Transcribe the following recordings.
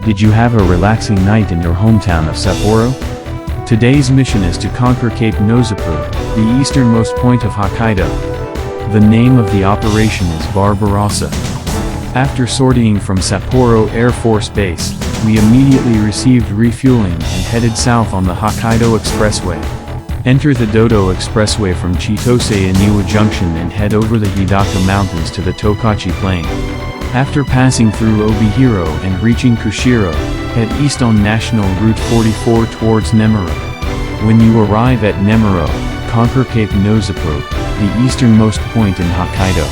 Did you have a relaxing night in your hometown of Sapporo? Today's mission is to conquer Cape Nozapu, the easternmost point of Hokkaido. The name of the operation is Barbarossa. After sortying from Sapporo Air Force Base, we immediately received refueling and headed south on the Hokkaido Expressway. Enter the Dodo Expressway from Chitose Iniwa Junction and head over the Hidaka Mountains to the Tokachi Plain. After passing through Obihiro and reaching Kushiro, head east on National Route 44 towards Nemuro. When you arrive at Nemuro, conquer Cape Nozapu, the easternmost point in Hokkaido.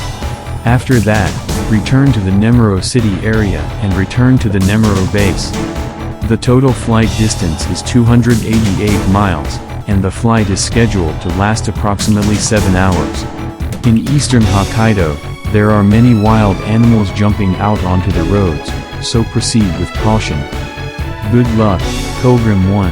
After that, return to the Nemuro city area and return to the Nemuro base. The total flight distance is 288 miles, and the flight is scheduled to last approximately 7 hours. In eastern Hokkaido, there are many wild animals jumping out onto the roads, so proceed with caution. Good luck, Pilgrim 1.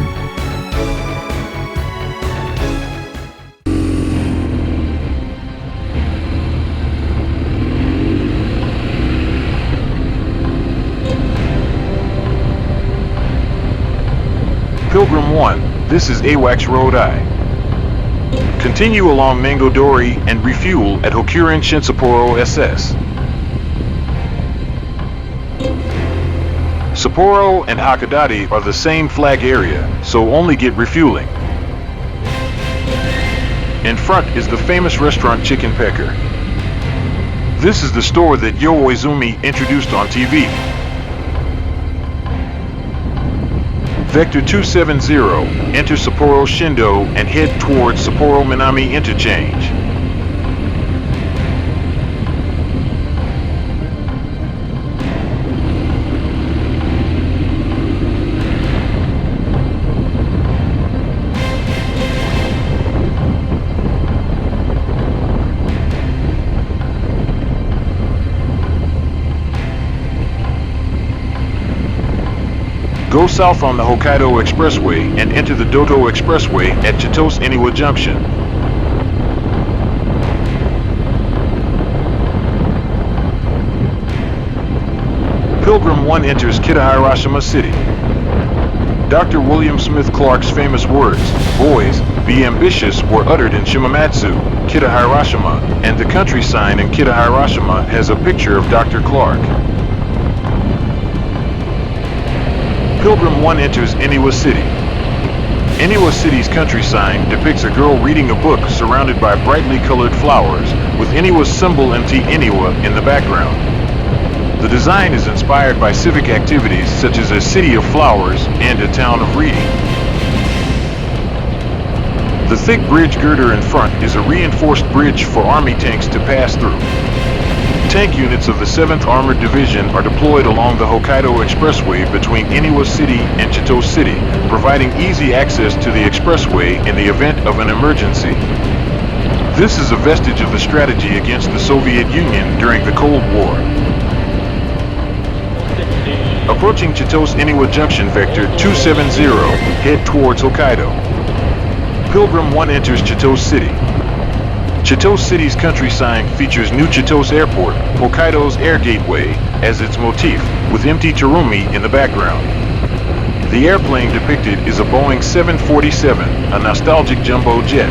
Pilgrim 1, this is AWACS Road I. Continue along Mangodori and refuel at Hokuren Shinsapporo SS. Sapporo and Hakodate are the same flag area, so only get refueling. In front is the famous restaurant Chicken Pecker. This is the store that Yo Izumi introduced on TV. Vector 270, enter Sapporo Shindo and head towards Sapporo Minami Interchange. Go south on the Hokkaido Expressway and enter the Dodo Expressway at Chitose Iniwa Junction. Pilgrim 1 enters Kitahirashima City. Dr. William Smith Clark's famous words, "Boys, be ambitious," were uttered in Shimamatsu, Kitahirashima, and the country sign in Kitahirashima has a picture of Dr. Clark. Pilgrim 1 enters Iniwa City. Iniwa City's country sign depicts a girl reading a book surrounded by brightly colored flowers, with Iniwa's symbol MT Iniwa in the background. The design is inspired by civic activities such as a city of flowers and a town of reading. The thick bridge girder in front is a reinforced bridge for army tanks to pass through. Tank units of the 7th Armored Division are deployed along the Hokkaido Expressway between Iniwa City and Chitose City, providing easy access to the expressway in the event of an emergency. This is a vestige of the strategy against the Soviet Union during the Cold War. Approaching Chitose Iniwa Junction Vector 270, head towards Hokkaido. Pilgrim 1 enters Chitose City. Chitose City's country sign features New Chitose Airport, Hokkaido's air gateway, as its motif, with MT Terumi in the background. The airplane depicted is a Boeing 747, a nostalgic jumbo jet.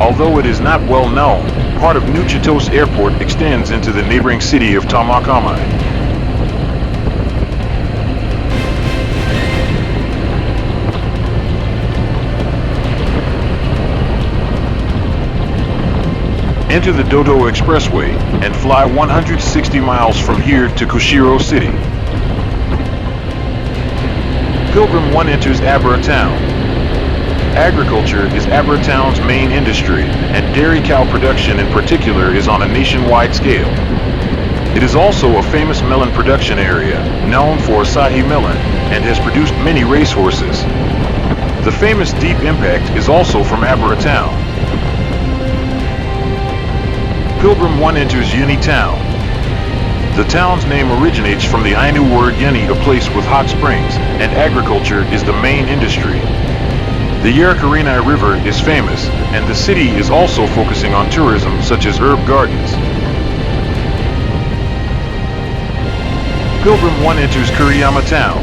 Although it is not well known, part of New Chitose Airport extends into the neighboring city of Tamakami. Enter the Dodo Expressway and fly 160 miles from here to Kushiro City. Pilgrim 1 enters Abura Town. Agriculture is Abura Town's main industry, and dairy cow production in particular is on a nationwide scale. It is also a famous melon production area, known for Asahi melon, and has produced many racehorses. The famous Deep Impact is also from Abura Town. Pilgrim 1 enters Yuni Town. The town's name originates from the Ainu word Yuni, a place with hot springs, and agriculture is the main industry. The Yarikarinai River is famous, and the city is also focusing on tourism such as herb gardens. Pilgrim 1 enters Kuriyama Town.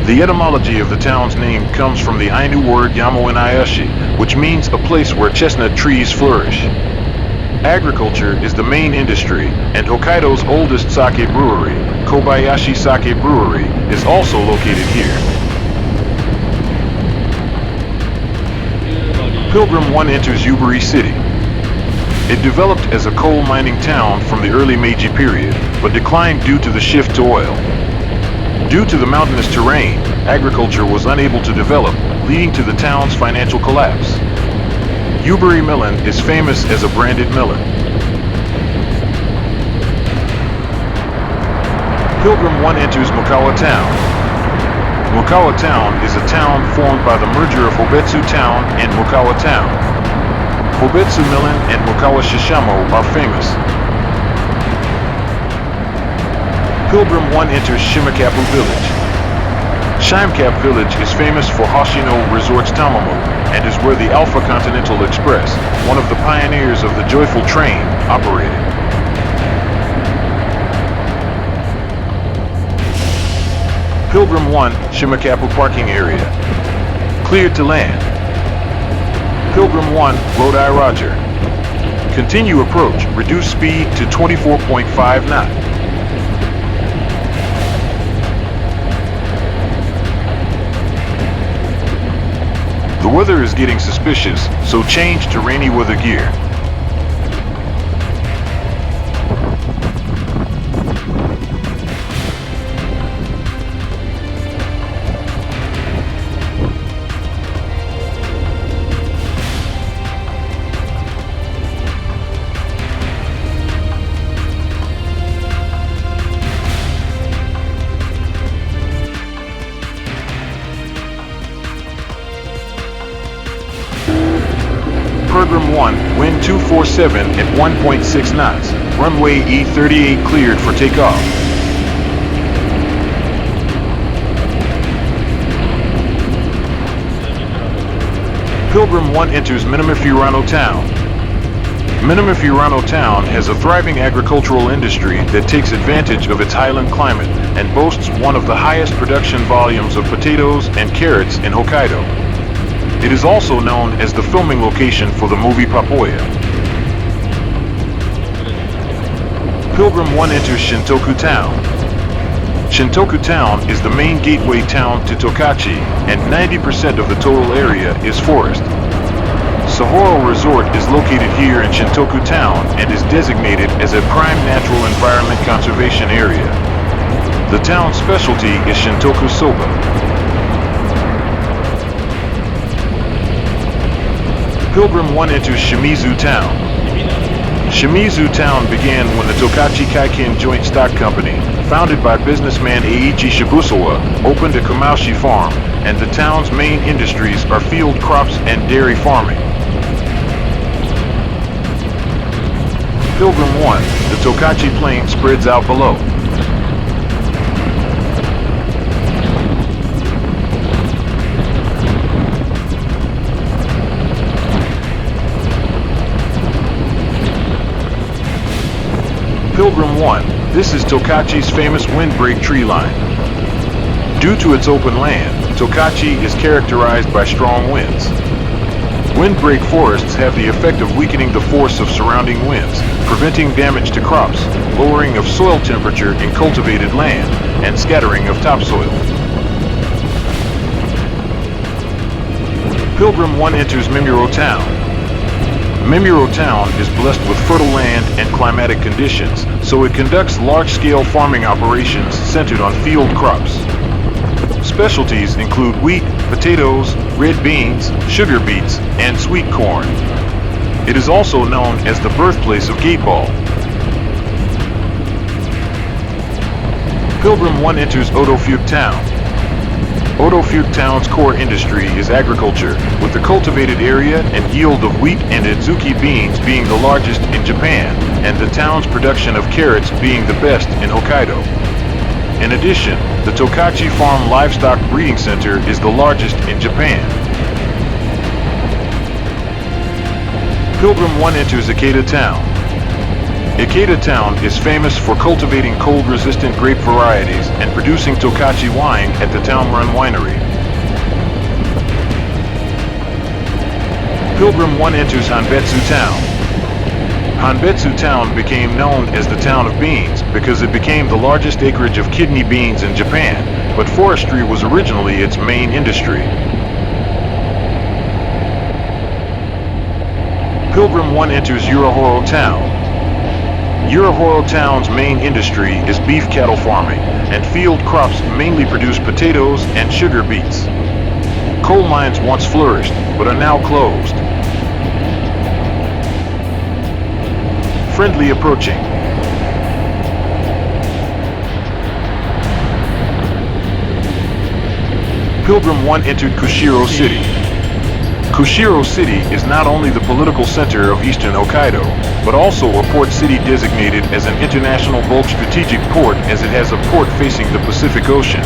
The etymology of the town's name comes from the Ainu word Yamo-in-Ayashi, which means a place where chestnut trees flourish. Agriculture is the main industry, and Hokkaido's oldest sake brewery, Kobayashi Sake Brewery, is also located here. Pilgrim 1 enters Yubari City. It developed as a coal mining town from the early Meiji period, but declined due to the shift to oil. Due to the mountainous terrain, agriculture was unable to develop, leading to the town's financial collapse. Yubari Melon is famous as a branded melon. Pilgrim 1 enters Mukawa Town. Mukawa Town is a town formed by the merger of Hobetsu Town and Mukawa Town. Hobetsu Melon and Mukawa Shishamo are famous. Pilgrim 1 enters Shimakapu Village. Shimakapu Village is famous for Hoshino Resorts Tamamo and is where the Alpha Continental Express, one of the pioneers of the Joyful Train, operated. Pilgrim 1 Shimakapu Parking Area. Cleared to land. Pilgrim 1 Lodi Roger. Continue approach, reduce speed to 24.5 knots. The weather is getting suspicious, so change to rainy weather gear. Pilgrim 1, wind 247 at 1.6 knots, runway E38 cleared for takeoff. Pilgrim 1 enters Minamifurano Town. Minamifurano Town has a thriving agricultural industry that takes advantage of its highland climate and boasts one of the highest production volumes of potatoes and carrots in Hokkaido. It is also known as the filming location for the movie Papoya. Pilgrim 1 enters Shintoku Town. Shintoku Town is the main gateway town to Tokachi, and 90% of the total area is forest. Sahoro Resort is located here in Shintoku Town and is designated as a prime natural environment conservation area. The town's specialty is Shintoku Soba. Pilgrim 1 enters Shimizu Town. Shimizu Town began when the Tokachi Kaiken Joint Stock Company, founded by businessman Eiichi Shibusawa, opened a Kamaushi farm, and the town's main industries are field crops and dairy farming. Pilgrim 1, the Tokachi Plain spreads out below. Pilgrim 1, this is Tokachi's famous windbreak tree line. Due to its open land, Tokachi is characterized by strong winds. Windbreak forests have the effect of weakening the force of surrounding winds, preventing damage to crops, lowering of soil temperature in cultivated land, and scattering of topsoil. Pilgrim 1 enters Memuro Town. Memuro Town is blessed with fertile land and climatic conditions, so it conducts large-scale farming operations centered on field crops. Specialties include wheat, potatoes, red beans, sugar beets, and sweet corn. It is also known as the birthplace of gateball. Pilgrim 1 enters Otofuke Town. Otofuke Town's core industry is agriculture, with the cultivated area and yield of wheat and adzuki beans being the largest in Japan, and the town's production of carrots being the best in Hokkaido. In addition, the Tokachi Farm Livestock Breeding Center is the largest in Japan. Pilgrim 1 enters Ikeda Town. Ikeda town is famous for cultivating cold-resistant grape varieties and producing Tokachi wine at the town-run winery. Pilgrim 1 enters Hanbetsu town. Hanbetsu town became known as the town of beans because it became the largest acreage of kidney beans in Japan, but forestry was originally its main industry. Pilgrim 1 enters Urahoro town. Urahoro town's main industry is beef cattle farming, and field crops mainly produce potatoes and sugar beets. Coal mines once flourished, but are now closed. Friendly approaching. Pilgrim 1 entered Kushiro City. Kushiro City is not only the political center of eastern Hokkaido, but also a port city designated as an international bulk strategic port as it has a port facing the Pacific Ocean.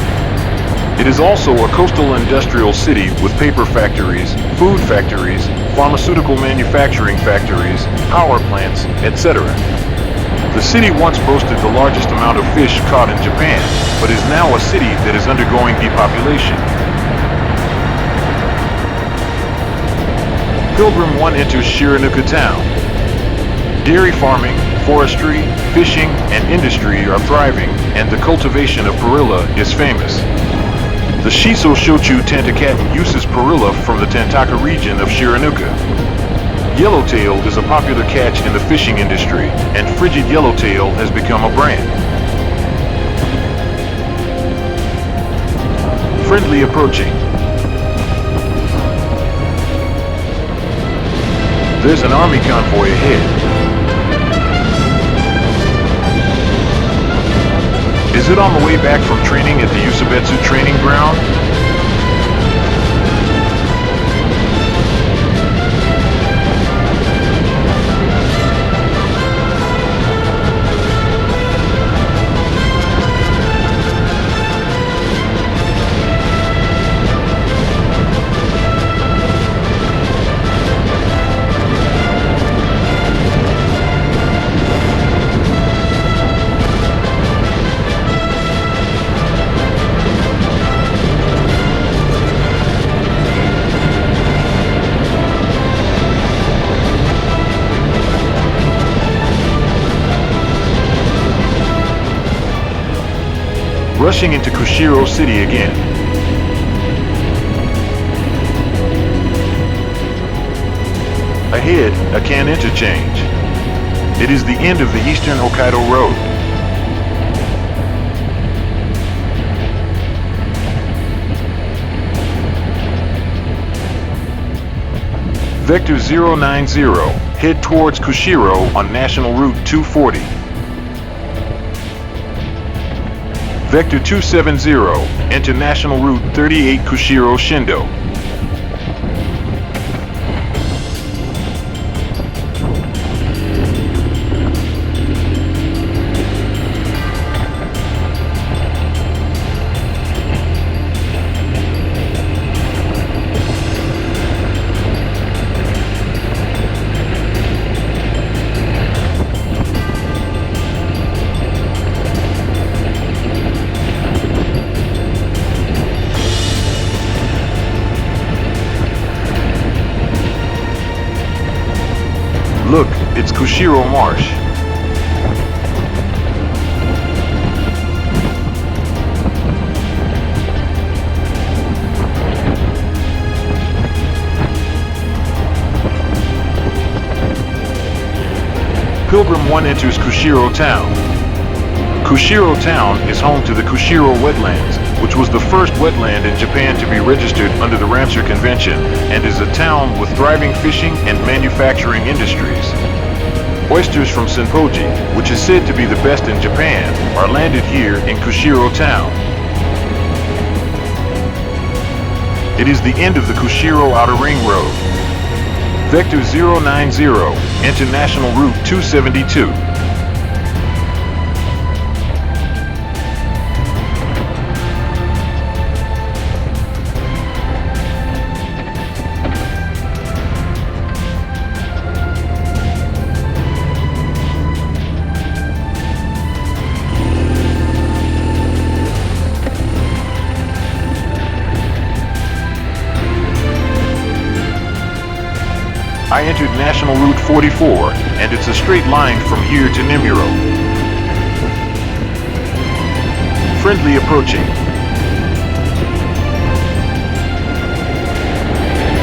It is also a coastal industrial city with paper factories, food factories, pharmaceutical manufacturing factories, power plants, etc. The city once boasted the largest amount of fish caught in Japan, but is now a city that is undergoing depopulation. Pilgrim 1 enters Shiranuka town. Dairy farming, forestry, fishing, and industry are thriving, and the cultivation of perilla is famous. The Shiso Shochu Tantakatten uses perilla from the Tantaka region of Shiranuka. Yellowtail is a popular catch in the fishing industry, and frigid yellowtail has become a brand. Friendly approaching. There's an army convoy ahead. Is it on the way back from training at the Yusubetsu training ground? Rushing into Kushiro City again. Ahead, a Kan interchange. It is the end of the Eastern Hokkaido Road. Vector 090, head towards Kushiro on National Route 240. Vector 270, enter National Route 38 Kushiro Shindo. Look, it's Kushiro Marsh. Pilgrim 1 enters Kushiro Town. Kushiro Town is home to the Kushiro Wetlands, which was the first wetland in Japan to be registered under the Ramsar Convention, and is a town with thriving fishing and manufacturing industries. Oysters from Senpoji, which is said to be the best in Japan, are landed here in Kushiro Town. It is the end of the Kushiro Outer Ring Road. Vector 090, enter National Route 272. National Route 44, and it's a straight line from here to Nemuro. Friendly approaching.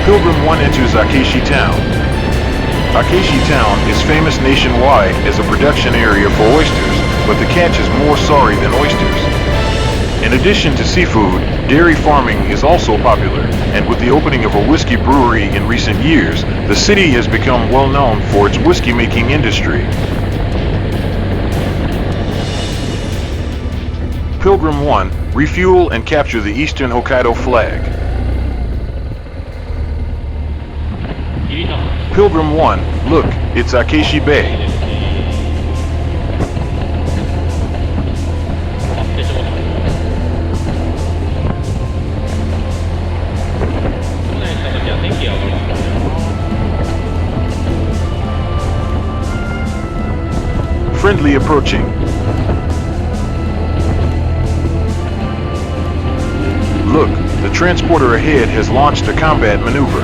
Pilgrim 1 enters Akechi Town. Akechi Town is famous nationwide as a production area for oysters, but the catch is more sorry than oysters. In addition to seafood, dairy farming is also popular, and with the opening of a whiskey brewery in recent years, the city has become well known for its whiskey-making industry. Pilgrim 1, refuel and capture the Eastern Hokkaido flag. Pilgrim 1, look, it's Akechi Bay. Friendly approaching. Look, the transporter ahead has launched a combat maneuver.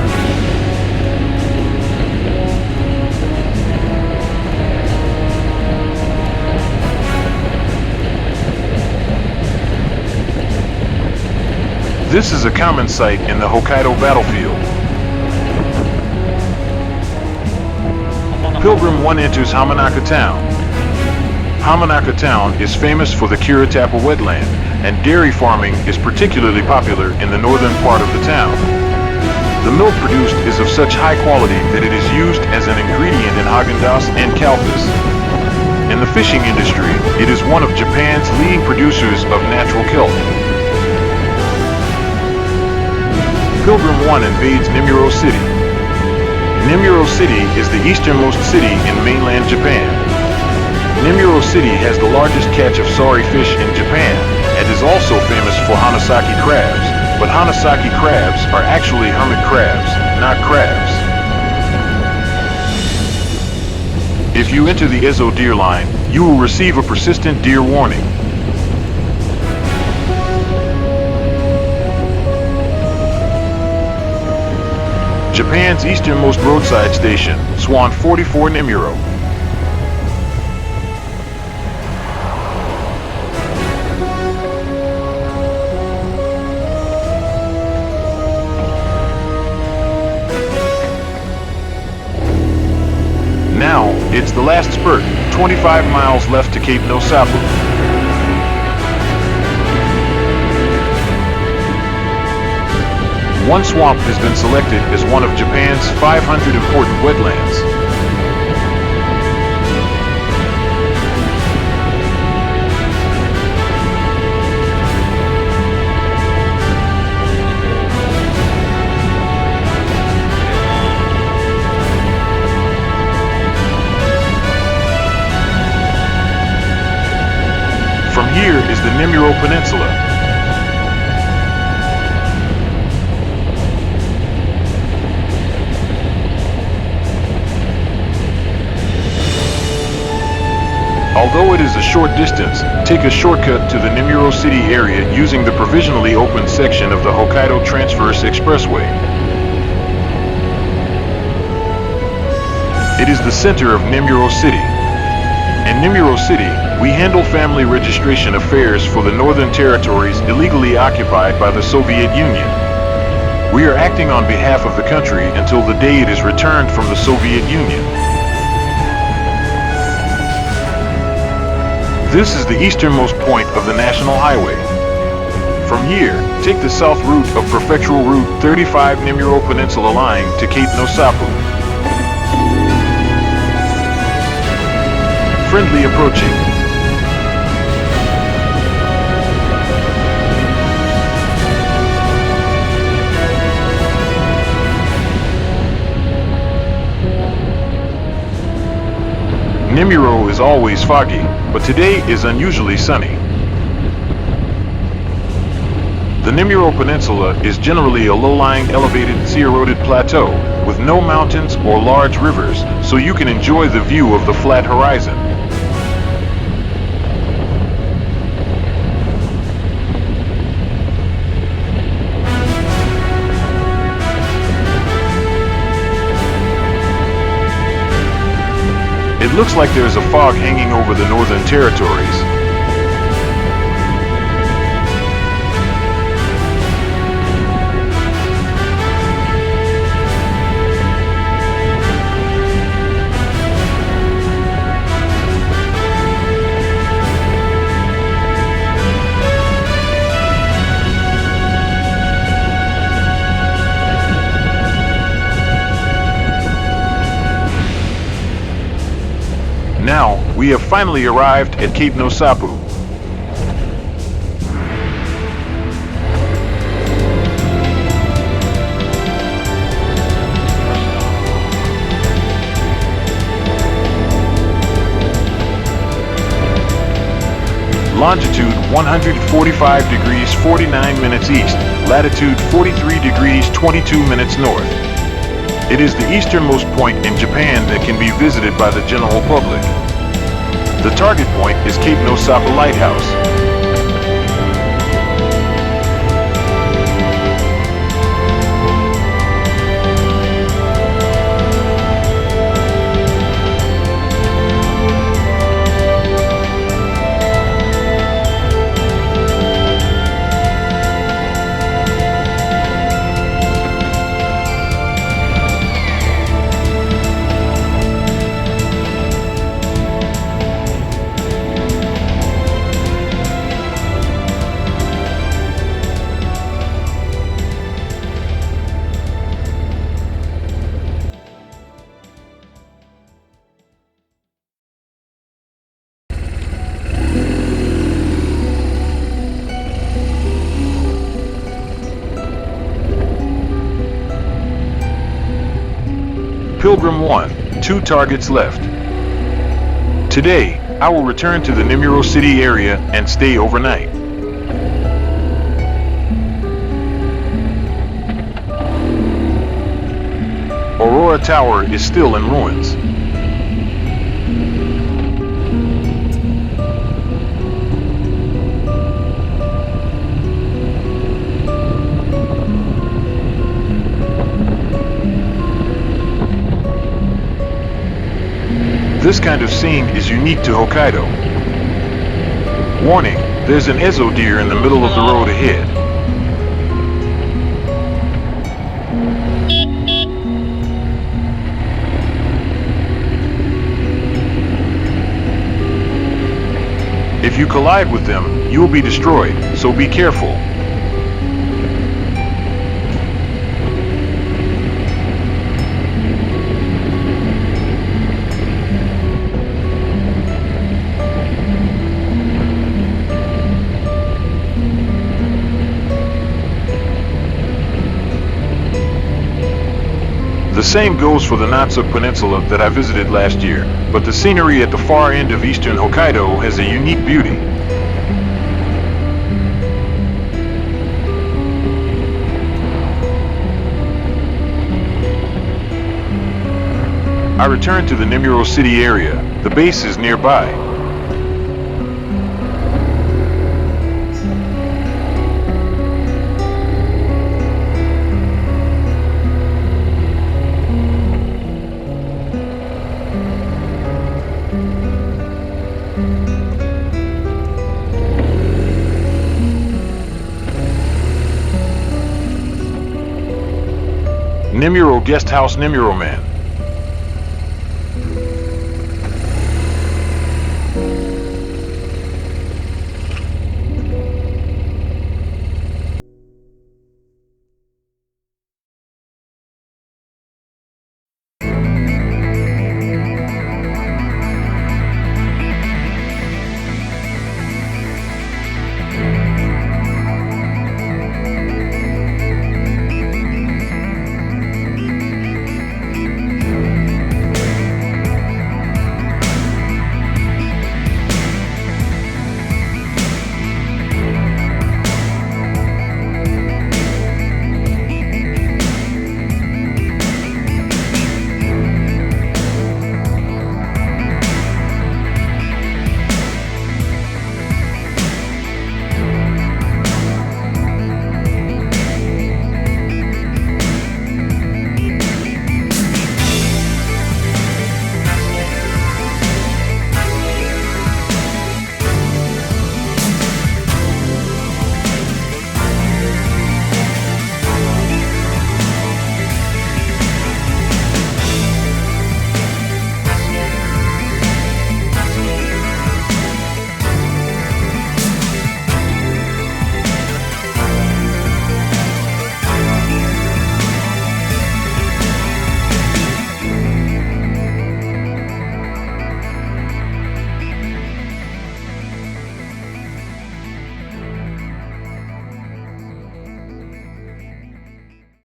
This is a common sight in the Hokkaido battlefield. Pilgrim 1 enters Hamanaka Town. Hamanaka Town is famous for the Kiritapa wetland, and dairy farming is particularly popular in the northern part of the town. The milk produced is of such high quality that it is used as an ingredient in Haagen-Dazs and Kalpas. In the fishing industry, it is one of Japan's leading producers of natural kelp. Pilgrim 1 invades Nemuro City. Nemuro City is the easternmost city in mainland Japan. Nemuro City has the largest catch of sorry fish in Japan and is also famous for Hanasaki crabs, but Hanasaki crabs are actually hermit crabs, not crabs. If you enter the Ezo deer line, you will receive a persistent deer warning. Japan's easternmost roadside station, Swan 44 Nemuro. Now, it's the last spurt, 25 miles left to Cape Nosapu. One swamp has been selected as one of Japan's 500 important wetlands. From here is the Nemuro Peninsula. Although it is a short distance, take a shortcut to the Nemuro City area using the provisionally opened section of the Hokkaido Transverse Expressway. It is the center of Nemuro City. In Nemuro City, we handle family registration affairs for the northern territories illegally occupied by the Soviet Union. We are acting on behalf of the country until the day it is returned from the Soviet Union. This is the easternmost point of the National Highway. From here, take the south route of Prefectural Route 35 Nemuro Peninsula line to Cape Nosapu. Friendly approaching. Nemuro is always foggy, but today is unusually sunny. The Nemuro Peninsula is generally a low-lying elevated sea-eroded plateau with no mountains or large rivers, so you can enjoy the view of the flat horizon. It looks like there's a fog hanging over the northern territories. Now, we have finally arrived at Cape Nosapu. Longitude 145 degrees 49 minutes east, latitude 43 degrees 22 minutes north. It is the easternmost point in Japan that can be visited by the general public. The target point is Cape Nosapu Lighthouse. Pilgrim 1, 2 targets left. Today, I will return to the Nemuro City area and stay overnight. Aurora Tower is still in ruins. This kind of scene is unique to Hokkaido. Warning, there's an Ezo deer in the middle of the road ahead. If you collide with them, you will be destroyed, so be careful. The same goes for the Natsu Peninsula that I visited last year, but the scenery at the far end of eastern Hokkaido has a unique beauty. I returned to the Nemuro City area. The base is nearby. Nemuro Guest House Nemuro Man.